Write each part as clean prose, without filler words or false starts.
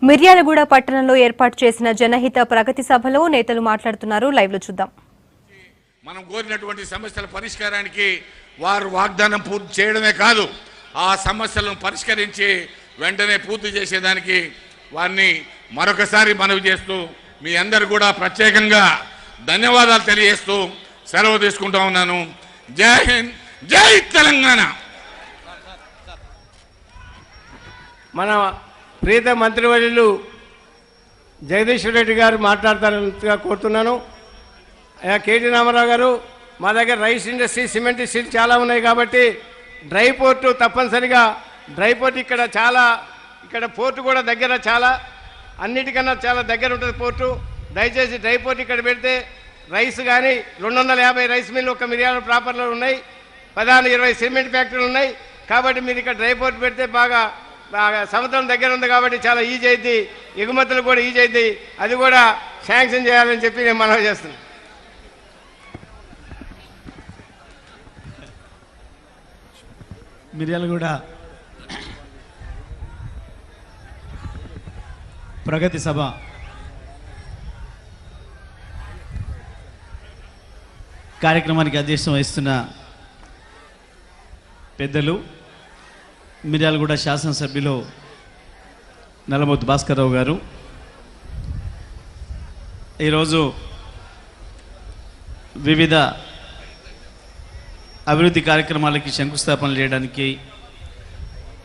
మిర్యాలగూడ పట్టణంలో ఏర్పాటు చేసిన జనహిత ప్రగతి సభలో నేతలు మాట్లాడుతున్నారు. లైవ్ లో చూద్దాం. మనం కోరినటువంటి సమస్యల పరిష్కారానికి వారు వాగ్దానం పూర్తి చేయడమే కాదు, ఆ సమస్యలను పరిష్కరించి వెంటనే పూర్తి చేసేదానికి వారిని మరొకసారి మనవి చేస్తూ మీ అందరు కూడా ప్రత్యేకంగా ధన్యవాదాలు తెలియజేస్తూ సెలవు తీసుకుంటా ఉన్నాను. జై హింద్, జై తెలంగాణ. మన ప్రీత మంత్రివర్యులు జగదీశ్వర్ రెడ్డి గారు మాట్లాడతారని కోరుతున్నాను. కేటీ రామారావు గారు, మా దగ్గర రైస్ ఇండస్ట్రీ, సిమెంట్ ఇండస్ట్రీ చాలా ఉన్నాయి కాబట్టి డ్రై పోర్టు తప్పనిసరిగా, డ్రై పోర్ట్ ఇక్కడ పోర్టు కూడా దగ్గర, చాలా అన్నిటికన్నా చాలా దగ్గర ఉంటుంది పోర్టు. దయచేసి డ్రై పోర్ట్ ఇక్కడ పెడితే రైస్ కానీ 250 రైస్ మిల్లు ఒక మిర్యాల ప్రాపర్లో ఉన్నాయి, 15-20 సిమెంట్ ఫ్యాక్టరీలు ఉన్నాయి. కాబట్టి మీరు ఇక్కడ డ్రై పోర్ట్ పెడితే బాగా సముద్రం దగ్గర ఉంది కాబట్టి చాలా ఈజీ అయింది, ఎగుమతులు కూడా ఈజీ అయింది. అది కూడా శాంక్షన్ చేయాలని చెప్పి నేను మనవి చేస్తున్నాను. మిర్యాలగూడ ప్రగతి సభ కార్యక్రమానికి అధ్యక్షత వహిస్తున్న పెద్దలు, మిర్యాలగూడ శాసనసభ్యులు నల్లమోతు భాస్కర్రావు గారు, ఈరోజు వివిధ అభివృద్ధి కార్యక్రమాలకి శంకుస్థాపన చేయడానికి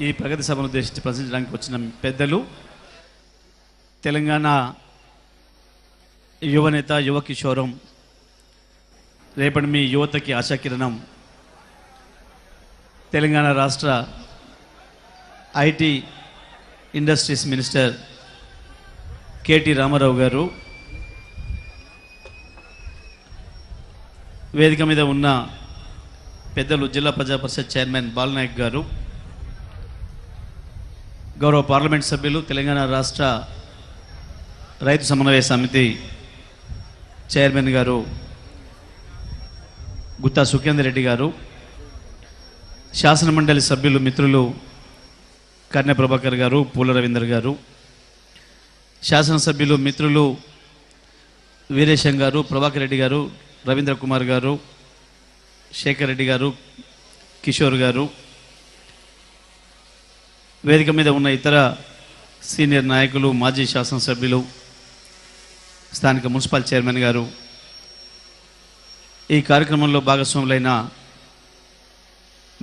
ఈ ప్రగతి సభను ఉద్దేశించి ప్రశ్నించడానికి వచ్చిన పెద్దలు, తెలంగాణ యువనేత, యువ కిషోరం, రేపటి మీ యువతకి ఆశాకిరణం, తెలంగాణ రాష్ట్ర IT industries minister K T Rama Rao గారు, వేదిక మీద ఉన్న పెద్దలు జిల్లా ప్రజా పరిషత్ చైర్మన్ బాలనాయక్ గారు, గౌరవ పార్లమెంట్ సభ్యులు, తెలంగాణ రాష్ట్ర రైతు సమన్వయ సమితి చైర్మన్ గారు గుత్తా సుఖేందర్ రెడ్డి గారు, శాసనమండలి సభ్యులు మిత్రులు కర్ణె ప్రభాకర్ గారు, పూల రవీందర్ గారు, శాసనసభ్యులు మిత్రులు వీరేశం గారు, ప్రభాకర్ రెడ్డి గారు, రవీంద్ర కుమార్ గారు, శేఖర్ రెడ్డి గారు, కిషోర్ గారు, వేదిక మీద ఉన్న ఇతర సీనియర్ నాయకులు, మాజీ శాసనసభ్యులు, స్థానిక మున్సిపల్ చైర్మన్ గారు, ఈ కార్యక్రమంలో భాగస్వాములైన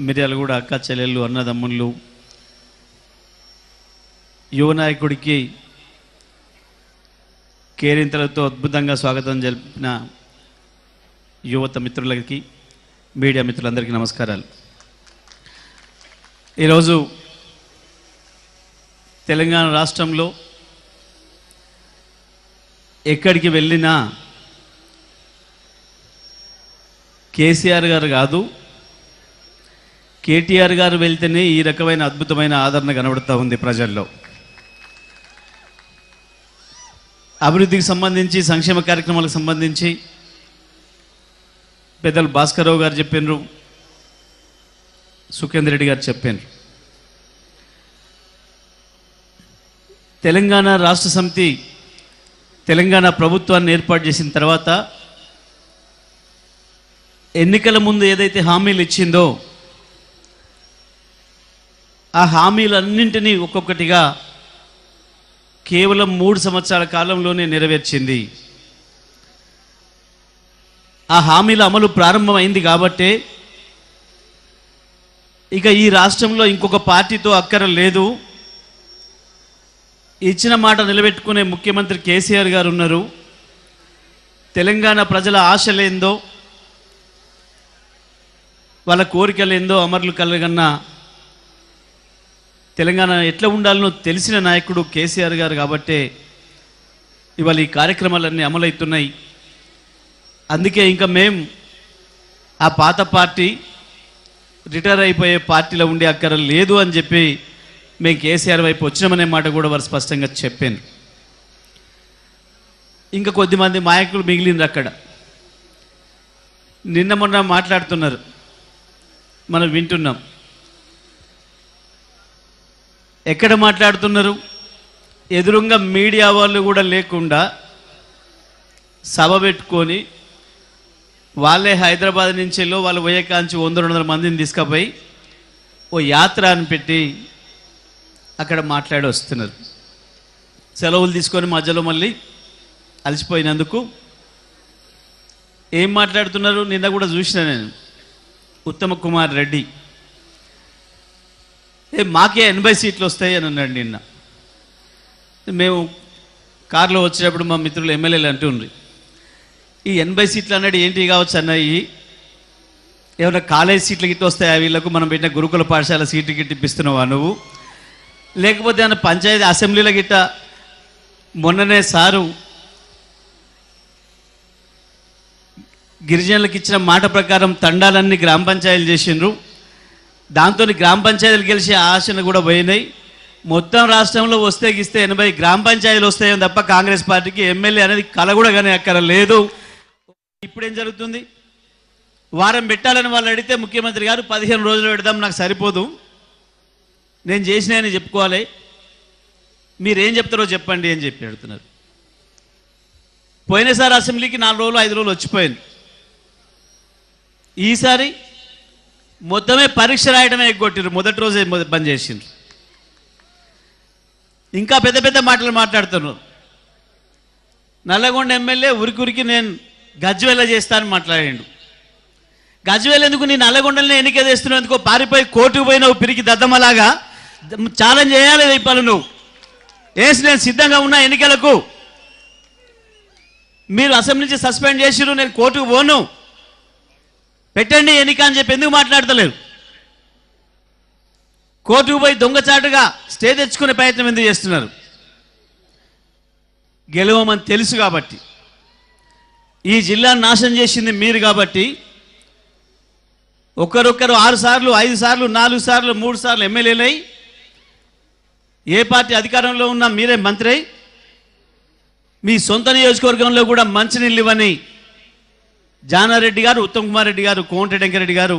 మిర్యాలగూడ అక్క చెల్లెళ్ళు, అన్నదమ్ముళ్ళు, యువ నాయకుడికి కేరింతలతో అద్భుతంగా స్వాగతం జరిపిన యువత మిత్రులకి, మీడియా మిత్రులందరికీ నమస్కారాలు. ఈరోజు తెలంగాణ రాష్ట్రంలో ఎక్కడికి వెళ్ళినా కేసీఆర్ గారు కాదు, కేటీఆర్ గారు వెళ్తేనే ఈ రకమైన అద్భుతమైన ఆదరణ కనబడుతూ ఉంది ప్రజల్లో. అభివృద్ధికి సంబంధించి, సంక్షేమ కార్యక్రమాలకు సంబంధించి పెద్దలు భాస్కర్రావు గారు చెప్పినారు, సుఖేందర్ రెడ్డి గారు చెప్పినారు. తెలంగాణ రాష్ట్ర సమితి తెలంగాణ ప్రభుత్వాన్ని ఏర్పాటు చేసిన తర్వాత ఎన్నికల ముందు ఏదైతే హామీలు ఇచ్చిందో ఆ హామీలన్నింటినీ ఒక్కొక్కటిగా కేవలం 3 సంవత్సరాల కాలంలోనే నెరవేర్చింది. ఆ హామీల అమలు ప్రారంభమైంది కాబట్టే ఇక ఈ రాష్ట్రంలో ఇంకొక పార్టీతో అక్కర లేదు, ఇచ్చిన మాట నిలబెట్టుకునే ముఖ్యమంత్రి కేసీఆర్ గారు ఉన్నారు. తెలంగాణ ప్రజల ఆశలేందో, వాళ్ళ కోరికలేందో అమరులు కలగన్న తెలంగాణ ఎట్లా ఉండాలనో తెలిసిన నాయకుడు కేసీఆర్ గారు కాబట్టే ఇవాళ ఈ కార్యక్రమాలన్నీ అమలవుతున్నాయి. అందుకే ఇంకా మేము ఆ పాత పార్టీ, రిటైర్ అయిపోయే పార్టీలో ఉండే అక్కర లేదు అని చెప్పి మేము కేసీఆర్ వైపు వచ్చినామనే మాట కూడా వారు స్పష్టంగా చెప్పాను. ఇంకా కొద్దిమంది నాయకులు మిగిలింది అక్కడ. నిన్న మొన్న మాట్లాడుతున్నారు, మనం వింటున్నాం. ఎక్కడ మాట్లాడుతున్నారు? ఎదురుగా మీడియా వాళ్ళు కూడా లేకుండా సభ పెట్టుకొని వాళ్ళే హైదరాబాద్ నుంచి వాళ్ళు పోయే కాంచి 100-200 మందిని తీసుకుపోయి ఓ యాత్ర అని పెట్టి అక్కడ మాట్లాడి వస్తున్నారు. సెలవులు తీసుకొని మధ్యలో మళ్ళీ అలసిపోయినందుకు ఏం మాట్లాడుతున్నారు నిన్న కూడా చూసిన నేను. ఉత్తమ కుమార్ రెడ్డి మాకే 80 సీట్లు వస్తాయి అని అన్నాడు నిన్న. మేము కారులో వచ్చేటప్పుడు మా మిత్రులు ఎమ్మెల్యేలు అంటుండ్రి ఈ 80 సీట్లు అన్నాడు ఏంటి కావచ్చు అన్నాయి, ఏమైనా కాలేజ్ సీట్లు గిట్ట వస్తాయా వీళ్ళకు, మనం పెట్టిన గురుకుల పాఠశాల సీట్లు గిట్ట ఇప్పిస్తున్నావా నువ్వు, లేకపోతే ఏమైనా పంచాయతీ అసెంబ్లీల గిట్ట మొన్ననే సారు గిరిజనులకు ఇచ్చిన మాట ప్రకారం తండాలన్నీ గ్రామ పంచాయతీలు చేసిండ్రు, దాంతో గ్రామ పంచాయతీలు గెలిచే ఆశను కూడా పోయినాయి. మొత్తం రాష్ట్రంలో వస్తే గిస్తే 80 గ్రామ పంచాయతీలు వస్తాయని తప్ప కాంగ్రెస్ పార్టీకి ఎమ్మెల్యే అనేది కల కూడా కానీ అక్కడ లేదు. ఇప్పుడేం జరుగుతుంది, వారం పెట్టాలని వాళ్ళు అడిగితే ముఖ్యమంత్రి గారు 15 రోజులు పెడదాం నాకు సరిపోదు, నేను చేసినాయని చెప్పుకోవాలి, మీరేం చెప్తారో చెప్పండి అని చెప్పి అడుగుతున్నారు. పోయినసారి అసెంబ్లీకి 4 రోజులు 5 రోజులు వచ్చిపోయింది. ఈసారి మొత్తమే పరీక్ష రాయడమే ఎగ్గొట్టిరు, మొదటి రోజే బంద్ చేసిండ్రు. ఇంకా పెద్ద పెద్ద మాటలు మాట్లాడుతున్నారు. నల్లగొండ ఎమ్మెల్యే ఉరికి నేను గజ్వేల చేస్తానని మాట్లాడిండు. గజ్వేల్ ఎందుకు, నీ నల్లగొండలనే ఎన్నిక చేస్తున్నందుకో పారిపోయి కోర్టుకు పోయినావు పిరికి దద్దమ్మలాగా ఛాలెంజ్ చేయాలి ఇప్పుడు నువ్వు వేసి నేను సిద్ధంగా ఉన్నా ఎన్నికలకు, మీరు అసెంబ్లీ నుంచి సస్పెండ్ చేసిరు నేను కోర్టుకు పోను పెట్టండి ఎన్నిక అని చెప్పి ఎందుకు మాట్లాడతలేరు, కోర్టుకు పోయి దొంగచాటుగా స్టే తెచ్చుకునే ప్రయత్నం ఎందుకు చేస్తున్నారు, గెలవమని తెలుసు కాబట్టి, ఈ జిల్లాను నాశనం చేసింది మీరు కాబట్టి ఒకరొకరు 6 సార్లు 5 సార్లు 4 సార్లు 3 సార్లు ఎమ్మెల్యేలై ఏ పార్టీ అధికారంలో ఉన్నా మీరే మంత్రి అయి మీ సొంత నియోజకవర్గంలో కూడా మంచినీళ్ళు ఇవ్వని జానారెడ్డి గారు, ఉత్తమ్ కుమార్ రెడ్డి గారు, కోమటిరెడ్డి వెంకరెడ్డి గారు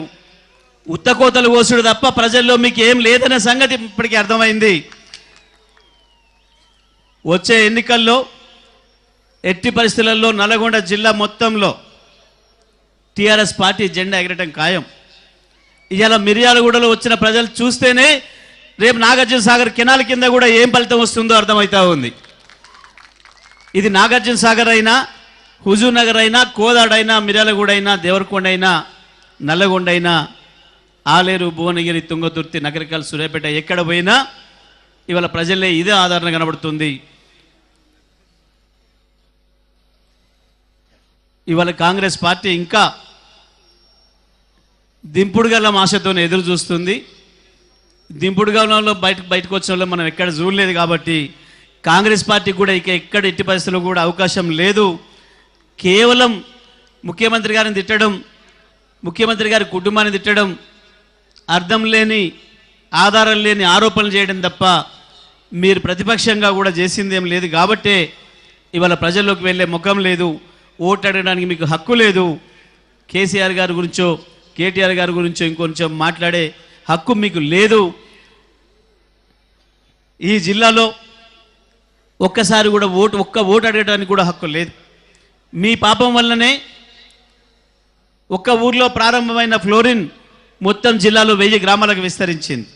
ఉత్తకోతలు కోసుడు తప్ప ప్రజల్లో మీకు ఏం లేదనే సంగతి ఇప్పటికీ అర్థమైంది. వచ్చే ఎన్నికల్లో ఎట్టి పరిస్థితులలో నల్గొండ జిల్లా మొత్తంలో టీఆర్ఎస్ పార్టీ జెండా ఎగరటం ఖాయం. ఇవాళ మిర్యాలగూడలో వచ్చిన ప్రజలు చూస్తేనే రేపు నాగార్జున సాగర్ కెనాల్ కింద కూడా ఏం ఫలితం వస్తుందో అర్థమవుతా ఉంది. ఇది నాగార్జున సాగర్ అయినా, హుజూర్ నగర్ అయినా, కోదాడైనా, మిర్యాలగూడ అయినా, దేవరకొండ అయినా, నల్లగొండ అయినా, ఆలేరు, భువనగిరి, తుంగతుర్తి, నగరికల్, సూర్యాపేట ఎక్కడ పోయినా ఇవాళ ప్రజలే ఇదే ఆదరణ కనబడుతుంది. ఇవాళ కాంగ్రెస్ పార్టీ ఇంకా దింపుడుగల్లం ఆశతో ఎదురు చూస్తుంది. దింపుడుగల్లంలో బయటకు వచ్చిన వాళ్ళు మనం ఎక్కడ చూడలేదు కాబట్టి కాంగ్రెస్ పార్టీ కూడా ఇక ఎక్కడ ఎట్టి పరిస్థితుల్లో కూడా అవకాశం లేదు. కేవలం ముఖ్యమంత్రి గారిని తిట్టడం, ముఖ్యమంత్రి గారి కుటుంబాన్ని తిట్టడం, అర్థం లేని ఆధారం లేని ఆరోపణలు చేయడం తప్ప మీరు ప్రతిపక్షంగా కూడా చేసింది ఏం లేదు. కాబట్టే ఇవాళ ప్రజల్లోకి వెళ్ళే ముఖం లేదు, ఓటు అడగడానికి మీకు హక్కు లేదు. కేసీఆర్ గారి గురించో కేటీఆర్ గారి గురించో ఇంకొంచెం మాట్లాడే హక్కు మీకు లేదు. ఈ జిల్లాలో ఒక్కసారి కూడా ఒక్క ఓటు అడగడానికి కూడా హక్కు లేదు. మీ పాపం వల్లనే ఒక్క ఊర్లో ప్రారంభమైన ఫ్లోరిన్ మొత్తం జిల్లాలో 1000 గ్రామాలకు విస్తరించింది.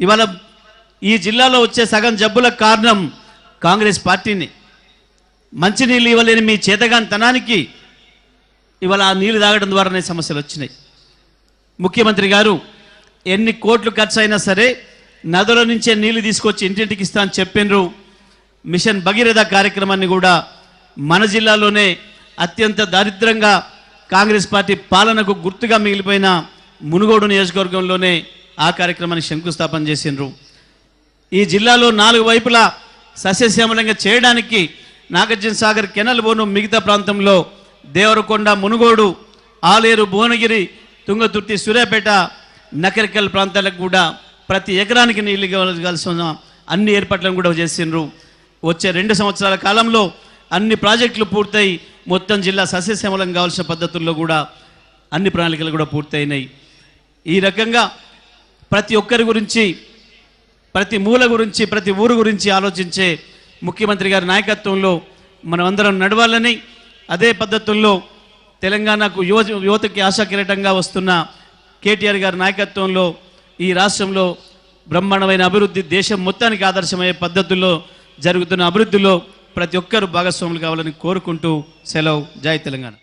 ఇవాళ ఈ జిల్లాలో వచ్చే సగం జబ్బులకు కారణం కాంగ్రెస్ పార్టీని. మంచినీళ్ళు ఇవ్వలేని మీ చేతగానితనానికి ఇవాళ ఆ నీళ్లు తాగడం ద్వారానే సమస్యలు వచ్చినాయి. ముఖ్యమంత్రి గారు ఎన్ని కోట్లు ఖర్చు అయినా సరే నదుల నుంచే నీళ్లు తీసుకొచ్చి ఇంటింటికి ఇస్తా అని చెప్పినరు. మిషన్ భగీరథ కార్యక్రమాన్ని కూడా మన జిల్లాలోనే అత్యంత దారిద్రంగా కాంగ్రెస్ పార్టీ పాలనకు గుర్తుగా మిగిలిపోయిన మునుగోడు నియోజకవర్గంలోనే ఆ కార్యక్రమాన్ని శంకుస్థాపన చేసినారు. ఈ జిల్లాలో 4 వైపులా సస్యశ్యామలంగా చేయడానికి నాగార్జున సాగర్ కెనాల్ బోను మిగతా ప్రాంతంలో దేవరకొండ, మునుగోడు, ఆలేరు, భువనగిరి, తుంగతుర్తి, సూర్యాపేట, నకరికల్ ప్రాంతాలకు కూడా ప్రతి ఎకరానికి నీళ్లు ఇవ్వవలసిన అన్ని ఏర్పాట్లను కూడా చేసిండ్రు. వచ్చే 2 సంవత్సరాల కాలంలో అన్ని ప్రాజెక్టులు పూర్తయి మొత్తం జిల్లా సస్యశ్యామలం కావాల్సిన పద్ధతుల్లో కూడా అన్ని ప్రణాళికలు కూడా పూర్తయినాయి. ఈ రకంగా ప్రతి ఒక్కరి గురించి ప్రతి మూల గురించి ప్రతి ఊరు గురించి ఆలోచించే ముఖ్యమంత్రి గారి నాయకత్వంలో మనమందరం నడవాలని, అదే పద్ధతుల్లో తెలంగాణకు యువతకి ఆశాకిరీటంగా వస్తున్న కేటీఆర్ గారి నాయకత్వంలో ఈ రాష్ట్రంలో బ్రహ్మాండమైన అభివృద్ధి, దేశం మొత్తానికి ఆదర్శమయ్యే పద్ధతుల్లో జరుగుతున్న అభివృద్ధిలో ప్రతి ఒక్కరూ భాగస్వాములు కావాలని కోరుకుంటూ సెలవు. జై తెలంగాణ.